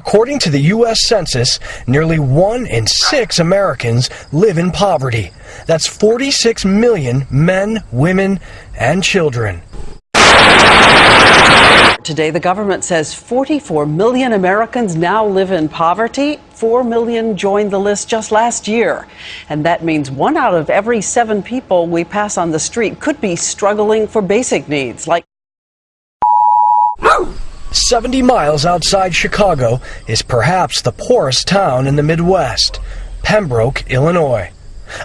According to the U.S. Census, nearly 1 in 6 Americans live in poverty. That's 46 million men, women, and children. Today, the government says 44 million Americans now live in poverty. 4 million joined the list just last year. And that means 1 out of every 7 people we pass on the street could be struggling for basic needs like 70 miles outside Chicago is perhaps the poorest town in the Midwest, Pembroke, Illinois.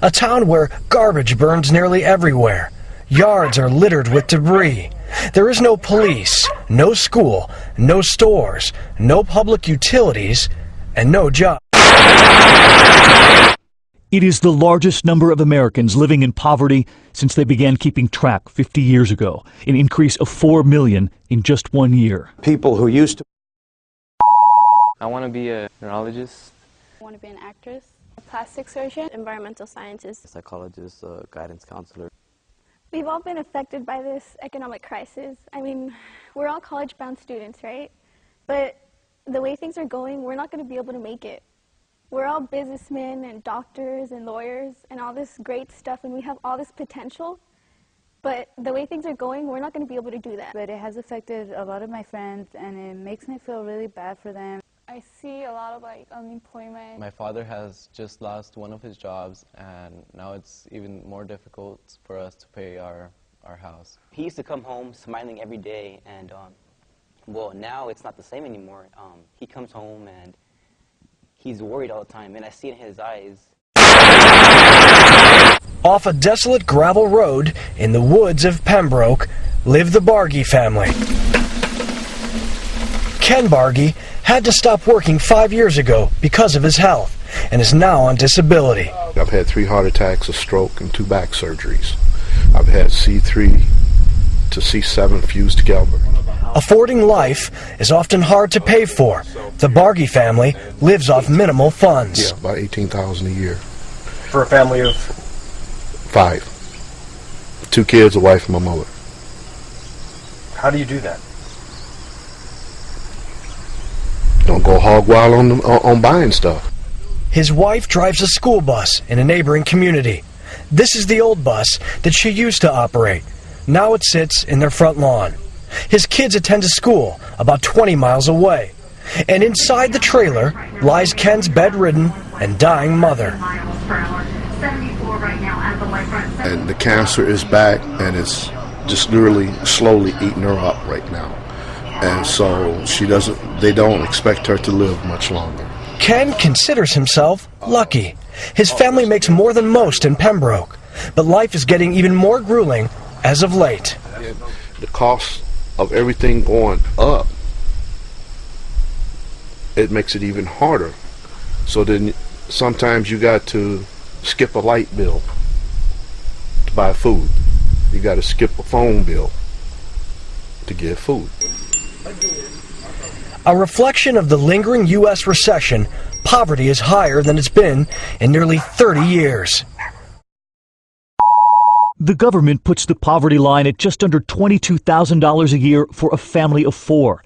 A town where garbage burns nearly everywhere. Yards are littered with debris. There is no police, no school, no stores, no public utilities, and no jobs. It is the largest number of Americans living in poverty since they began keeping track 50 years ago, an increase of 4 million in just 1 year. People who used to... I want to be a neurologist. I want to be an actress, a plastic surgeon, environmental scientist, a psychologist, a guidance counselor. We've all been affected by this economic crisis. I mean, we're all college-bound students, right? But the way things are going, we're not going to be able to make it. We're all businessmen and doctors and lawyers and all this great stuff, and we have all this potential. But the way things are going, we're not going to be able to do that. But it has affected a lot of my friends, and it makes me feel really bad for them. I see a lot of unemployment. My father has just lost one of his jobs, and now it's even more difficult for us to pay our house. He used to come home smiling every day, and well, now it's not the same anymore. He comes home and he's worried all the time, and I see it in his eyes. Off a desolate gravel road in the woods of Pembroke live the Bargy family. Ken Bargy had to stop working 5 years ago because of his health and is now on disability. I've had 3 heart attacks, a stroke, and 2 back surgeries. I've had C3 to C7 fused together. Affording life is often hard to pay for. The Bargy family lives off minimal funds. Yeah, about $18,000 a year. For a family of? 5. 2 kids, a wife, and my mother. How do you do that? Don't go hog wild on buying stuff. His wife drives a school bus in a neighboring community. This is the old bus that she used to operate. Now it sits in their front lawn. His kids attend a school about 20 miles away. And inside the trailer lies Ken's bedridden and dying mother. And the cancer is back, and it's just literally slowly eating her up right now. And so they don't expect her to live much longer. Ken considers himself lucky. His family makes more than most in Pembroke, but life is getting even more grueling as of late. The cost of everything going up, it makes it even harder. So then sometimes you got to skip a light bill to buy food. You got to skip a phone bill to get food. A reflection of the lingering U.S. recession, poverty is higher than it's been in nearly 30 years. The government puts the poverty line at just under $22,000 a year for a family of 4.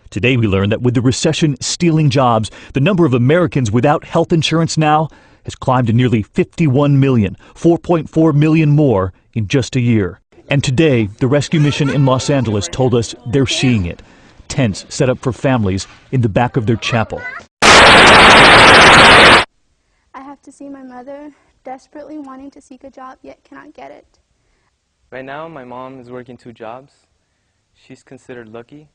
Today we learned that with the recession stealing jobs, the number of Americans without health insurance now has climbed to nearly 51 million, 4.4 million more in just a year. And today, the rescue mission in Los Angeles told us they're seeing it. Tents set up for families in the back of their chapel. I have to see my mother desperately wanting to seek a job, yet cannot get it. Right now, my mom is working 2 jobs. She's considered lucky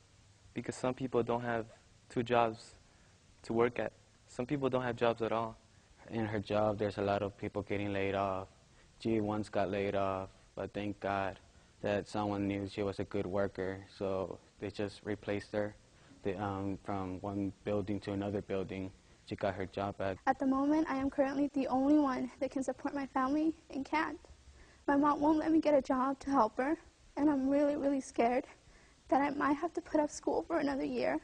because some people don't have 2 jobs to work at. Some people don't have jobs at all. In her job, there's a lot of people getting laid off. She once got laid off, but thank God that someone knew she was a good worker, so they just replaced her from one building to another building. She got her job back. At the moment, I am currently the only one that can support my family and can't. My mom won't let me get a job to help her, and I'm really, really scared that I might have to put up school for another year.